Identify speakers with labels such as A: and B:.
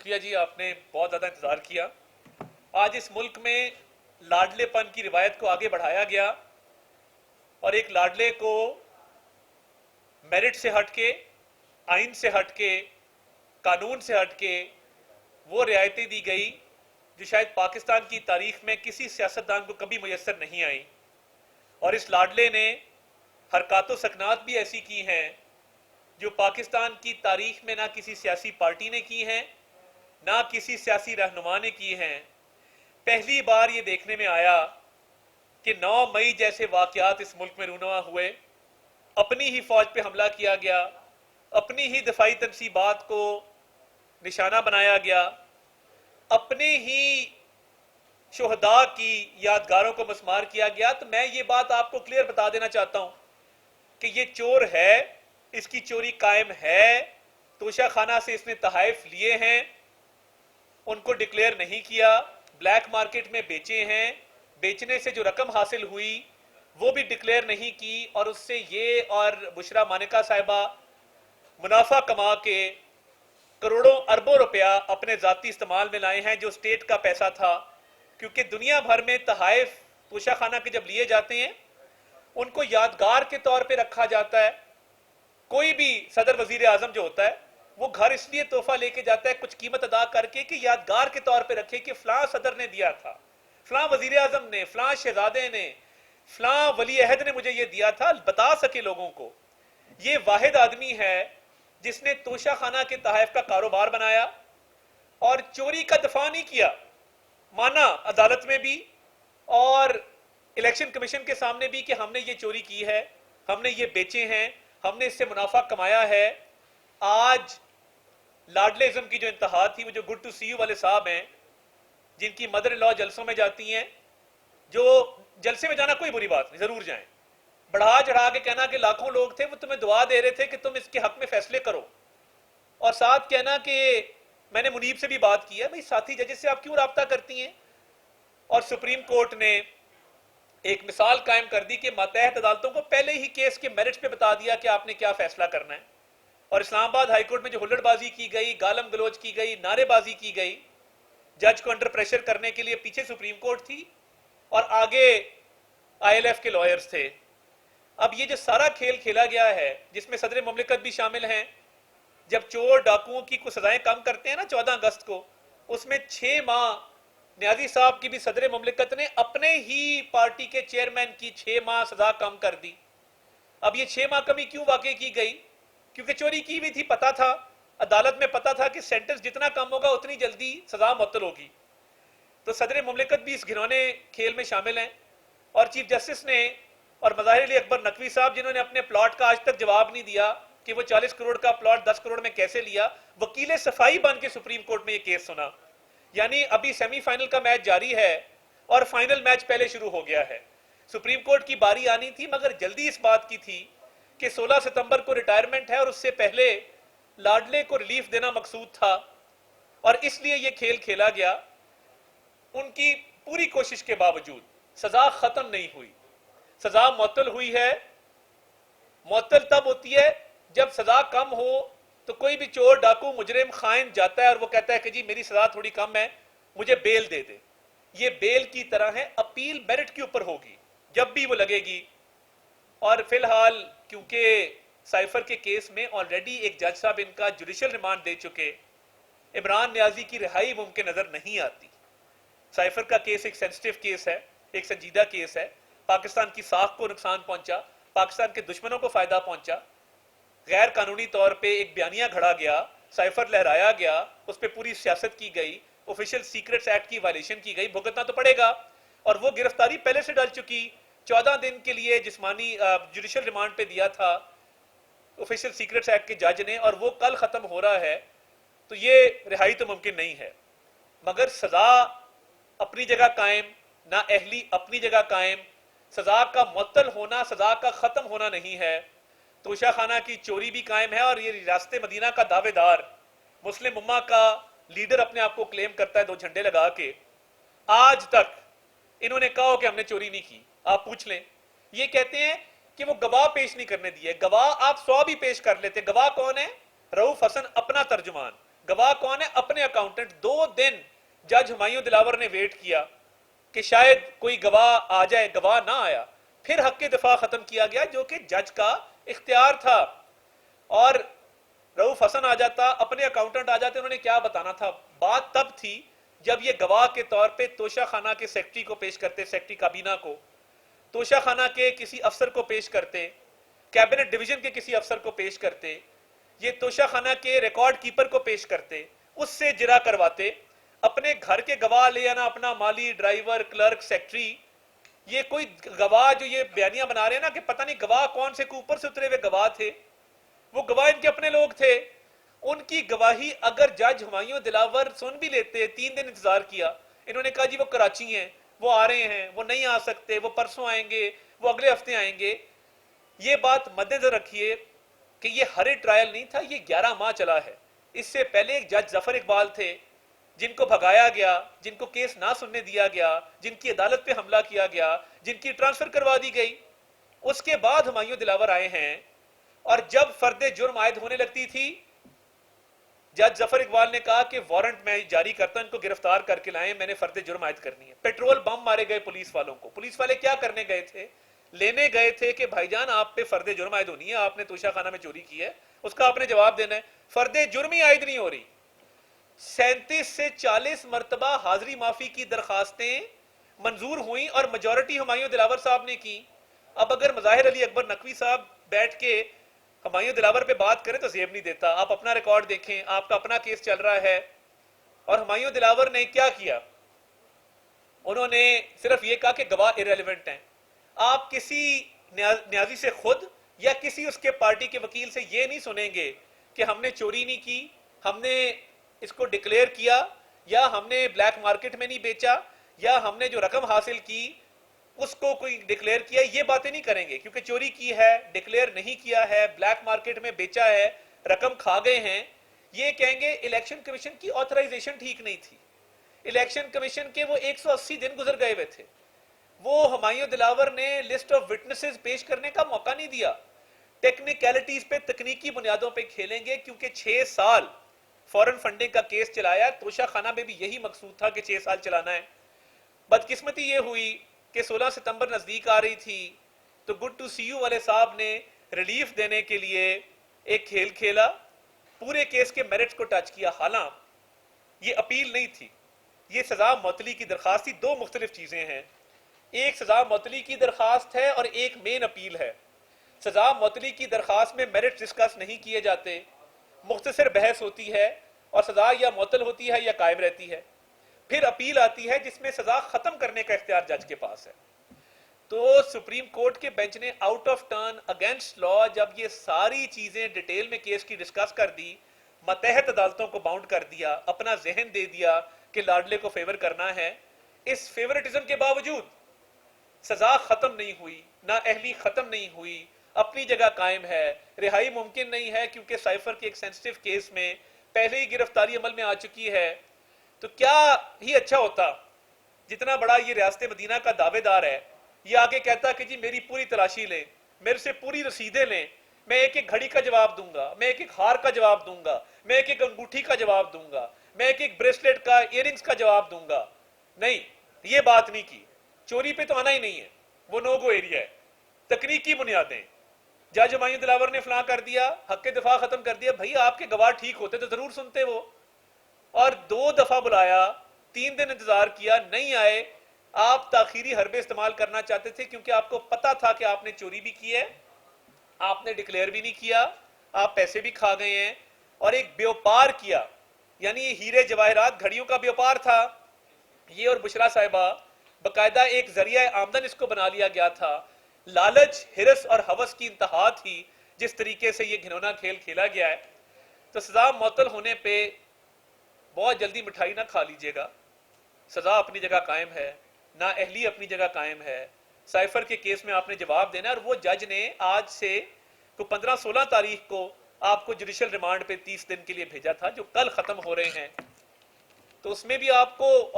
A: شکریہ جی، آپ نے بہت زیادہ انتظار کیا۔ آج اس ملک میں لاڈلے پن کی روایت کو آگے بڑھایا گیا اور ایک لاڈلے کو میرٹ سے ہٹ کے، آئین سے ہٹ کے، قانون سے ہٹ کے وہ رعایتیں دی گئی جو شاید پاکستان کی تاریخ میں کسی سیاستدان کو کبھی میسر نہیں آئی، اور اس لاڈلے نے حرکات و سکنات بھی ایسی کی ہیں جو پاکستان کی تاریخ میں نہ کسی سیاسی پارٹی نے کی ہیں، نہ کسی سیاسی رہنما نے کی ہیں۔ پہلی بار یہ دیکھنے میں آیا کہ 9 مئی جیسے واقعات اس ملک میں رونما ہوئے، اپنی ہی فوج پہ حملہ کیا گیا، اپنی ہی دفاعی تنصیبات کو نشانہ بنایا گیا، اپنے ہی شہداء کی یادگاروں کو مسمار کیا گیا۔ تو میں یہ بات آپ کو کلیئر بتا دینا چاہتا ہوں کہ یہ چور ہے، اس کی چوری قائم ہے، توشہ خانہ سے اس نے تحائف لیے ہیں، ان کو ڈکلیئر نہیں کیا، بلیک مارکیٹ میں بیچے ہیں، بیچنے سے جو رقم حاصل ہوئی وہ بھی ڈکلیئر نہیں کی، اور اس سے یہ اور بشرا مانکا صاحبہ منافع کما کے کروڑوں اربوں روپیہ اپنے ذاتی استعمال میں لائے ہیں، جو اسٹیٹ کا پیسہ تھا۔ کیونکہ دنیا بھر میں تحائف توشہ خانہ کے جب لیے جاتے ہیں ان کو یادگار کے طور پہ رکھا جاتا ہے۔ کوئی بھی صدر وزیر اعظم جو ہوتا ہے وہ گھر اس لیے تحفہ لے کے جاتا ہے کچھ قیمت ادا کر کے کہ یادگار کے طور پہ رکھے کہ فلاں صدر نے دیا تھا، فلاں وزیر اعظم نے، فلاں شہزادے نے، فلاں ولی عہد نے مجھے یہ دیا تھا، بتا سکے لوگوں کو۔ یہ واحد آدمی ہے جس نے توشہ خانہ کے تحائف کا کاروبار بنایا اور چوری کا دفاع نہیں کیا، مانا عدالت میں بھی اور الیکشن کمیشن کے سامنے بھی کہ ہم نے یہ چوری کی ہے، ہم نے یہ بیچے ہیں، ہم نے اس سے منافع کمایا ہے۔ آج لاڈلے ازم کی جو انتہا تھی، وہ جو گڈ ٹو سی یو والے صاحب ہیں جن کی مدر لا جلسوں میں جاتی ہیں، جو جلسے میں جانا کوئی بری بات نہیں، ضرور جائیں، بڑھا چڑھا کے کہنا کہ لاکھوں لوگ تھے وہ تمہیں دعا دے رہے تھے کہ تم اس کے حق میں فیصلے کرو، اور ساتھ کہنا کہ میں نے منیب سے بھی بات کی ہے، بھئی ساتھی ججز سے آپ کیوں رابطہ کرتی ہیں؟ اور سپریم کورٹ نے ایک مثال قائم کر دی کہ ماتحت عدالتوں کو پہلے ہی کیس کے میرٹس پہ بتا دیا کہ آپ نے کیا فیصلہ کرنا ہے۔ اور اسلام آباد ہائی کورٹ میں جو ہلڑ بازی کی گئی، گالم گلوچ کی گئی، نعرے بازی کی گئی، جج کو انڈر پریشر کرنے کے لیے پیچھے سپریم کورٹ تھی اور آگے آئی ایل ایف کے لائرز تھے۔ اب یہ جو سارا کھیل کھیلا گیا ہے جس میں صدر مملکت بھی شامل ہیں، جب چور ڈاکوؤں کی کچھ سزائیں کم کرتے ہیں نا 14 اگست کو، اس میں 6 ماہ نیازی صاحب کی بھی صدر مملکت نے اپنے ہی پارٹی کے چیئرمین کی 6 ماہ سزا کم کر دی۔ اب یہ 6 ماہ کمی کیوں واقع کی گئی؟ کیونکہ چوری کی بھی تھی، پتا تھا، عدالت میں پتا تھا کہ سینٹنس جتنا کم ہوگا اتنی جلدی سزا معطل ہوگی۔ تو صدر مملکت بھی اس گھنونے کھیل میں شامل ہیں، اور چیف جسٹس نے اور مظاہر علی اکبر نقوی صاحب جنہوں نے اپنے پلاٹ کا آج تک جواب نہیں دیا کہ وہ 40 کروڑ کا پلاٹ 10 کروڑ میں کیسے لیا، وکیل صفائی بن کے سپریم کورٹ میں یہ کیس سنا۔ یعنی ابھی سیمی فائنل کا میچ جاری ہے اور فائنل میچ پہلے شروع ہو گیا ہے۔ سپریم کورٹ کی باری آنی تھی مگر جلدی اس بات کی تھی کہ 16 ستمبر کو ریٹائرمنٹ ہے اور اس سے پہلے لاڈلے کو ریلیف دینا مقصود تھا، اور اس لیے یہ کھیل کھیلا گیا۔ ان کی پوری کوشش کے باوجود سزا ختم نہیں ہوئی، سزا معطل ہوئی ہے۔ معطل تب ہوتی ہے جب سزا کم ہو تو کوئی بھی چور ڈاکو مجرم خائن جاتا ہے اور وہ کہتا ہے کہ جی میری سزا تھوڑی کم ہے، مجھے بیل دے دے۔ یہ بیل کی طرح ہے، اپیل میرٹ کے اوپر ہوگی جب بھی وہ لگے گی۔ اور فی الحال کیونکہ سائفر کے کیس میں آلریڈی ایک جج صاحب ان کا جوڈیشل ریمانڈ دے چکے، عمران نیازی کی رہائی ممکن نظر نہیں آتی۔ سائفر کا کیس ایک سینسٹیو کیس ہے، ایک سنجیدہ کیس ہے، پاکستان کی ساکھ کو نقصان پہنچا، پاکستان کے دشمنوں کو فائدہ پہنچا، غیر قانونی طور پہ ایک بیانیہ گھڑا گیا، سائفر لہرایا گیا، اس پہ پوری سیاست کی گئی، آفیشل سیکرٹس ایکٹ کی وائلیشن کی گئی، بھگتنا تو پڑے گا۔ اور وہ گرفتاری پہلے سے ڈل چکی، 14 دن کے لیے جسمانی جوڈیشل ریمانڈ پہ دیا تھا آفیشل سیکرٹس ایکٹ کے جج نے، اور وہ کل ختم ہو رہا ہے، تو یہ رہائی تو ممکن نہیں ہے۔ مگر سزا اپنی جگہ قائم، نہ اہلی اپنی جگہ قائم، سزا کا معطل ہونا سزا کا ختم ہونا نہیں ہے۔ توشہ خانہ کی چوری بھی قائم ہے، اور یہ ریاست مدینہ کا دعوے دار مسلم امہ کا لیڈر اپنے آپ کو کلیم کرتا ہے 2 جھنڈے لگا کے، آج تک انہوں نے کہا کہ ہم نے چوری نہیں کی۔ آپ پوچھ لیں، یہ کہتے ہیں کہ وہ گواہ پیش نہیں کرنے دیے۔ گواہ آپ 100 بھی پیش کر لیتے، گواہ کون ہے؟ رؤف حسن اپنا ترجمان، گواہ کون ہے؟ اپنے اکاؤنٹنٹ. 2 دن جج ہمایوں دلاور نے ویٹ کیا کہ شاید کوئی گواہ آ جائے، گواہ نہ آیا. پھر حق دفاع ختم کیا گیا جو کہ جج کا اختیار تھا. اور رؤف حسن آ جاتا، اپنے اکاؤنٹنٹ آ جاتے. انہوں نے کیا بتانا تھا؟ بات تب تھی جب یہ گواہ کے طور پہ توشہ خانہ کے سیکرٹری کو پیش کرتے، سیکرٹری کابینہ کو، توشہ خانہ کے کسی افسر کو پیش کرتے، کیبنٹ ڈویژن کے کسی افسر کو پیش کرتے، یہ توشہ خانہ کے ریکارڈ کیپر کو پیش کرتے، اس سے جرا کرواتے. اپنے گھر کے گواہ لے آنا، اپنا مالی، ڈرائیور، کلرک، سیکرٹری. یہ کوئی گواہ جو یہ بیانیاں بنا رہے ہیں نا کہ پتہ نہیں گواہ کون سے اوپر سے اترے ہوئے گواہ تھے، وہ گواہ ان کے اپنے لوگ تھے. ان کی گواہی اگر جج ہمایوں دلاور سن بھی لیتے، 3 دن انتظار کیا. انہوں نے کہا جی وہ کراچی ہیں، وہ آ رہے ہیں، وہ نہیں آ سکتے، وہ پرسوں آئیں گے، وہ اگلے ہفتے آئیں گے. یہ بات مد نظر رکھیے کہ یہ ہرے ٹرائل نہیں تھا، یہ 11 ماہ چلا ہے. اس سے پہلے ایک جج ظفر اقبال تھے جن کو بھگایا گیا، جن کو کیس نہ سننے دیا گیا، جن کی عدالت پہ حملہ کیا گیا، جن کی ٹرانسفر کروا دی گئی. اس کے بعد ہمایوں دلاور آئے ہیں، اور جب فرد جرم عائد ہونے لگتی تھی، جج ظفر اقبال نے کہا کہ وارنٹ میں جاری کرتا ہوں، ان کو گرفتار کر کے لائیں، میں نے فرد جرم عائد کرنی ہے. پیٹرول بم مارے گئے پولیس والوں کو. پولیس والے کیا کرنے گئے تھے؟ لینے گئے تھے کہ بھائی جان آپ پہ فرد جرم عائد ہونی ہے، آپ نے توشہ خانہ میں چوری کی ہے، اس کا آپ نے جواب دینا ہے. فرد جرم ہی عائد نہیں ہو رہی. 37 سے 40 مرتبہ حاضری معافی کی درخواستیں منظور ہوئیں اور میجورٹی ہمایوں دلاور صاحب نے کی. اب اگر مظاہر علی اکبر نقوی صاحب بیٹھ کے ہمایوں دلاور پہ بات کریں تو زیب نہیں دیتا. آپ اپنا ریکارڈ دیکھیں، آپ کا اپنا کیس چل رہا ہے. اور ہمایوں دلاور نے کیا کیا؟ انہوں نے صرف یہ کہا کہ گواہ irrelevant ہیں. آپ کسی نیازی سے خود یا کسی اس کے پارٹی کے وکیل سے یہ نہیں سنیں گے کہ ہم نے چوری نہیں کی، ہم نے اس کو ڈکلیئر کیا، یا ہم نے بلیک مارکیٹ میں نہیں بیچا، یا ہم نے جو رقم حاصل کی اس کو کوئی ڈکلیئر کیا. یہ باتیں نہیں کریں گے کیونکہ چوری کی ہے، ڈکلیئر نہیں کیا ہے، بلیک مارکیٹ میں بیچا ہے، رقم کھا گئے ہیں. یہ کہیں گے الیکشن کمیشن کی آتھرائزیشن ٹھیک نہیں تھی. الیکشن کمیشن کے وہ 180 دن گزر گئے ہوئے تھے. وہ ہمایوں دلاور نے لسٹ آف وٹنسز پیش کرنے کا موقع نہیں دیا. ٹیکنیکلٹیز پہ، تکنیکی بنیادوں پہ کھیلیں گے کیونکہ 6 سال فورن فنڈنگ کا کیس چلایا. توشہ خانہ میں بھی یہی مقصود تھا کہ 6 سال چلانا ہے. بدقسمتی یہ ہوئی کہ 16 ستمبر نزدیک آ رہی تھی تو گڈ ٹو سی یو والے صاحب نے ریلیف دینے کے لیے ایک کھیل کھیلا، پورے کیس کے میرٹس کو ٹچ کیا. حالانکہ یہ اپیل نہیں تھی، یہ سزا معطلی کی درخواست تھی. 2 مختلف چیزیں ہیں، ایک سزا معطلی کی درخواست ہے اور ایک مین اپیل ہے. سزا معطلی کی درخواست میں میرٹ ڈسکس نہیں کیے جاتے، مختصر بحث ہوتی ہے اور سزا یا معطل ہوتی ہے یا قائم رہتی ہے. پھر اپیل آتی ہے جس میں سزا ختم کرنے کا اختیار جج کے پاس ہے. تو سپریم کورٹ کے بینچ نے آؤٹ آف ٹرن اگینسٹ لا جب یہ ساری چیزیں ڈیٹیل میں کیس کی ڈسکس کر دی، ماتحت عدالتوں کو باؤنڈ کر دیا، اپنا ذہن دے دیا کہ لاڈلے کو فیور کرنا ہے. اس فیورٹزم کے باوجود سزا ختم نہیں ہوئی، نہ اہلی ختم نہیں ہوئی، اپنی جگہ قائم ہے. رہائی ممکن نہیں ہے کیونکہ سائفر کے ایک سینسٹیو کیس میں پہلے ہی گرفتاری عمل میں آ چکی ہے. تو کیا ہی اچھا ہوتا، جتنا بڑا یہ ریاست مدینہ کا دعوے دار ہے، یہ آگے کہتا کہ جی میری پوری تلاشی لیں، میرے سے پوری رسیدیں لیں، میں ایک ایک گھڑی کا جواب دوں گا، میں ایک ایک ہار کا جواب دوں گا، میں ایک ایک انگوٹھی کا جواب دوں گا، میں ایک ایک بریسلیٹ کا، ایئر رنگز کا جواب دوں گا. نہیں، یہ بات نہیں کی. چوری پہ تو آنا ہی نہیں ہے، وہ نو گو ایریا ہے. تکنیکی بنیادیں، جج ہمایوں دلاور نے فلاں کر دیا، حق دفاع ختم کر دیا. بھائی آپ کے گواہ ٹھیک ہوتے تو ضرور سنتے وہ. اور 2 دفعہ بلایا، 3 دن انتظار کیا، نہیں آئے. آپ تاخیری حربے استعمال کرنا چاہتے تھے کیونکہ آپ کو پتا تھا کہ آپ نے چوری بھی کی ہے، آپ نے ڈکلیئر بھی نہیں کیا، آپ پیسے بھی کھا گئے ہیں، اور ایک بیوپار کیا. یعنی یہ ہیرے جواہرات گھڑیوں کا بیوپار تھا. یہ اور بشرا صاحبہ باقاعدہ ایک ذریعہ آمدن اس کو بنا لیا گیا تھا. لالچ، ہرس اور ہوس کی انتہا تھی جس طریقے سے یہ گھنونا کھیل کھیلا گیا ہے. تو سزا معطل ہونے پہ بہت جلدی مٹھائی نہ کھا لیجیے گا. سزا اپنی جگہ قائم ہے، نا اہلی اپنی جگہ قائم ہے. سائفر کے کیس میں آپ نے جواب دینا ہے، اور وہ جج نے آج سے 15-16 تاریخ کو آپ کو جوڈیشل ریمانڈ پہ 30 دن کے لیے بھیجا تھا جو کل ختم ہو رہے ہیں. تو اس میں بھی آپ کو